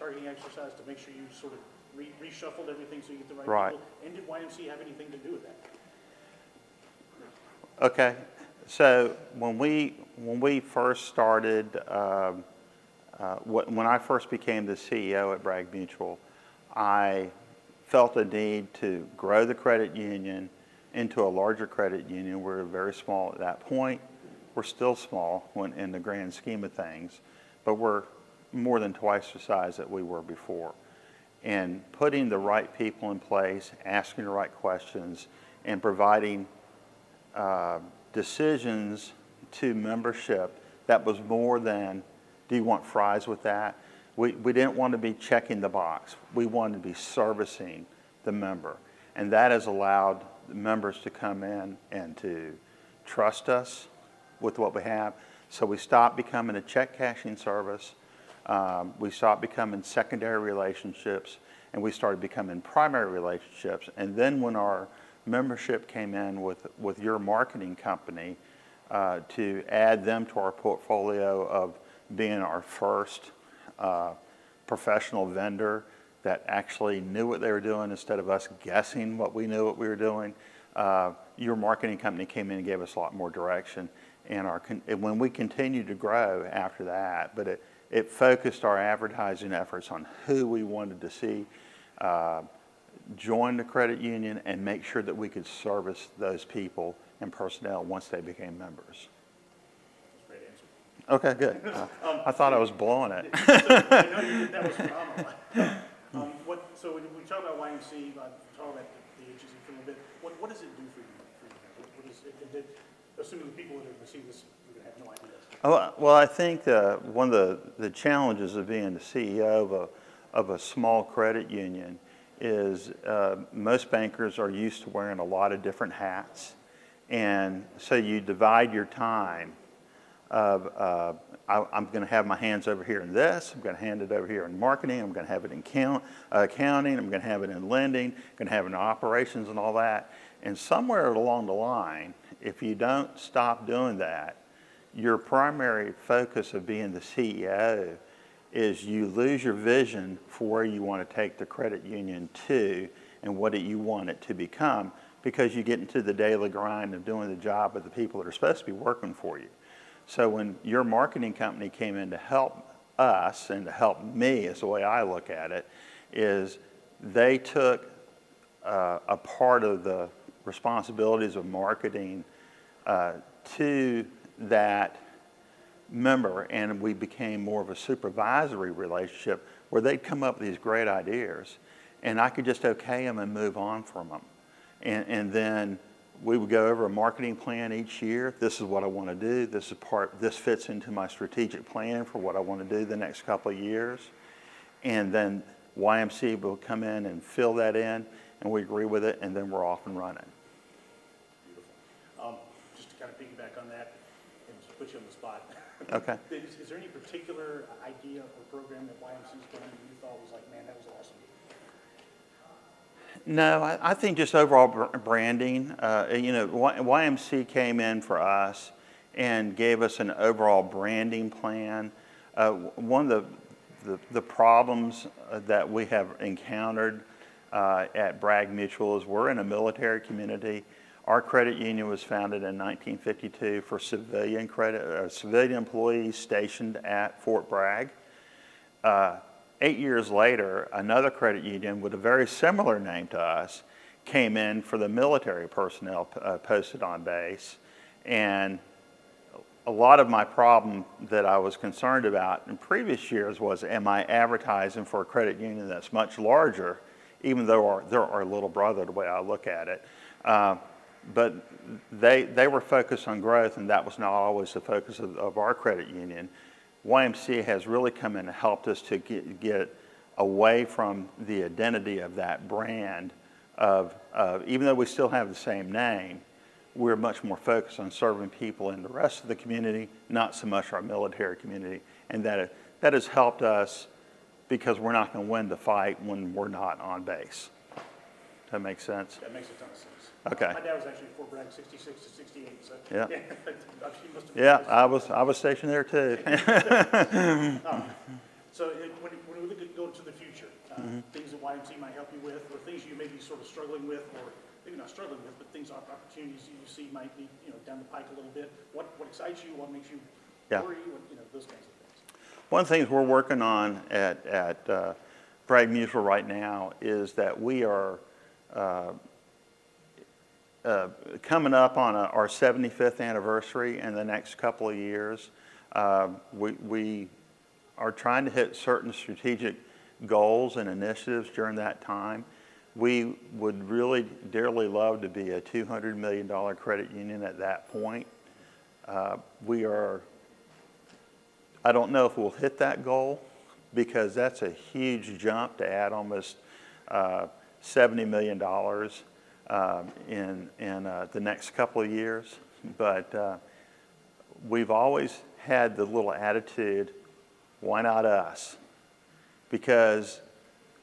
targeting exercise to make sure you sort of reshuffled everything so you get the Right. people? And did YMC have anything to do with that? Okay, so when we first started, when I first became the CEO at Bragg Mutual, I felt a need to grow the credit union into a larger credit union. We were very small at that point. We're still small when in the grand scheme of things, but we're more than twice the size that we were before. And putting the right people in place, asking the right questions, and providing decisions to membership that was more than, do you want fries with that? We didn't want to be checking the box. We wanted to be servicing the member. And that has allowed the members to come in and to trust us with what we have. So we stopped becoming a check cashing service. We stopped becoming secondary relationships, and we started becoming primary relationships. And then when our membership came in with your marketing company to add them to our portfolio of being our first professional vendor that actually knew what they were doing instead of us guessing what we knew what we were doing. Your marketing company came in and gave us a lot more direction. And when we continued to grow after that, but it focused our advertising efforts on who we wanted to see join the credit union and make sure that we could service those people and personnel once they became members. Great answer. Okay, good. I thought I was blowing it. So, I know you did, that was phenomenal. So when we talk about YMC, talk about the agency for a little bit, what does it do for you? What is it, assuming the people that are going to see this are going to have no idea. Well, I think one of the challenges of being the CEO of a small credit union is most bankers are used to wearing a lot of different hats. And so you divide your time of, I'm going to have my hands over here in this, I'm going to hand it over here in marketing, I'm going to have it in accounting, I'm going to have it in lending, I'm going to have it in operations and all that. And somewhere along the line, if you don't stop doing that, your primary focus of being the CEO is you lose your vision for where you want to take the credit union to and what you want it to become, because you get into the daily grind of doing the job of the people that are supposed to be working for you. So when your marketing company came in to help us and to help me, is the way I look at it, is they took a part of the responsibilities of marketing to that member, and we became more of a supervisory relationship where they'd come up with these great ideas and I could just okay them and move on from them. And then we would go over a marketing plan each year. This is what I want to do. This fits into my strategic plan for what I want to do the next couple of years. And then YMC will come in and fill that in, and we agree with it, and then we're off and running. Beautiful. Just to kind of piggyback on that and just put you on the spot. Okay. Is there any particular idea or program that YMC's done that you thought was like, man, that was awesome? No, I think just overall branding. YMC came in for us and gave us an overall branding plan. One of the problems that we have encountered at Bragg Mutual is we're in a military community. Our credit union was founded in 1952 for civilian employees stationed at Fort Bragg. 8 years later, another credit union with a very similar name to us came in for the military personnel posted on base. And a lot of my problem that I was concerned about in previous years was, am I advertising for a credit union that's much larger, even though they're our little brother, the way I look at it. But they were focused on growth, and that was not always the focus of our credit union. YMCA has really come in and helped us to get away from the identity of that brand of even though we still have the same name, we're much more focused on serving people in the rest of the community, not so much our military community. And that has helped us because we're not going to win the fight when we're not on base. Does that make sense? That makes a ton of sense. Okay. My dad was actually at Fort Bragg 66 to 68. So Yeah. He must have Yeah, I was stationed there too. So when we look at going to the future, things that YMC might help you with, or things you may be sort of struggling with, or maybe not struggling with, but things, opportunities you see might be, down the pike a little bit, what excites you, what makes you worry, those kinds of things. One of the things we're working on at Bragg Mutual right now is that we are coming up on our 75th anniversary in the next couple of years. We are trying to hit certain strategic goals and initiatives during that time. We would really dearly love to be a $200 million credit union at that point. I don't know if we'll hit that goal, because that's a huge jump to add almost $70 million in the next couple of years. But we've always had the little attitude, why not us? Because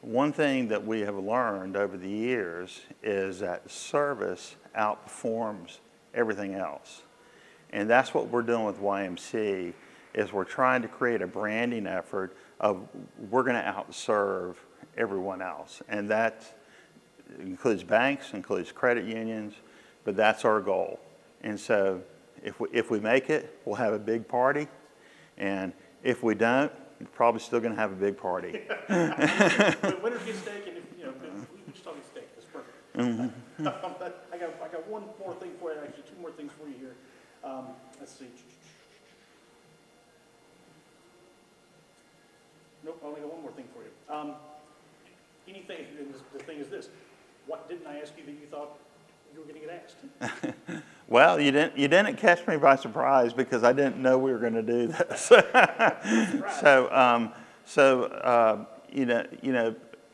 one thing that we have learned over the years is that service outperforms everything else. And that's what we're doing with YMC, is we're trying to create a branding effort of we're going to outserve everyone else. And that includes banks, includes credit unions, but that's our goal. And so if we make it, we'll have a big party. And if we don't, we're probably still going to have a big party. But winners get steak, and we just talking steak. That's perfect. I got one more thing for you. Actually, two more things for you here. Let's see. Nope, I only got one more thing for you. Anything, and the thing is this: what didn't I ask you that you thought you were going to get asked? Well, you didn't catch me by surprise, because I didn't know we were going to do this.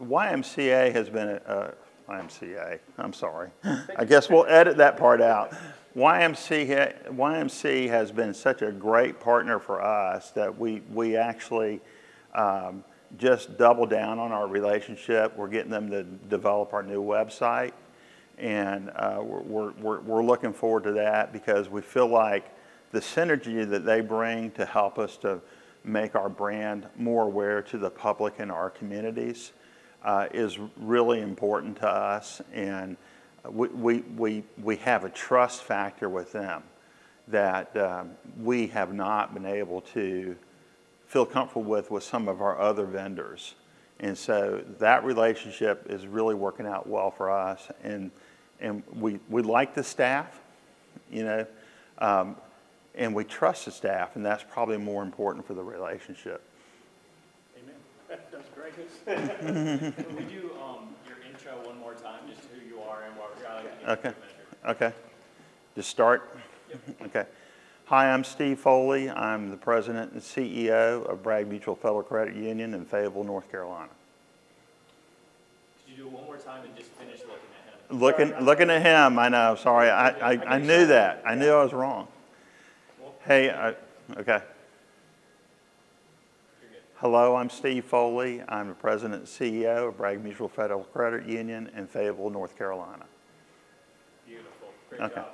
YMCA has been YMCA. I'm sorry. I guess we'll edit that part out. YMC has been such a great partner for us that we actually just double down on our relationship. We're getting them to develop our new website. And we're looking forward to that, because we feel like the synergy that they bring to help us to make our brand more aware to the public in our communities is really important to us. And we have a trust factor with them that we have not been able to feel comfortable with some of our other vendors. And so that relationship is really working out well for us. And we like the staff, and we trust the staff, and that's probably more important for the relationship. Amen. That's great. Can we do your intro one more time, just who you are and what we're going to Okay. Just start? Yep. Okay. Hi, I'm Steve Foley. I'm the president and CEO of Bragg Mutual Federal Credit Union in Fayetteville, North Carolina. Could you do it one more time and just finish looking at him? Looking at him, I know, sorry. I knew that. I knew I was wrong. Hey, okay. You're good. Hello, I'm Steve Foley. I'm the president and CEO of Bragg Mutual Federal Credit Union in Fayetteville, North Carolina. Beautiful. Great Okay. job.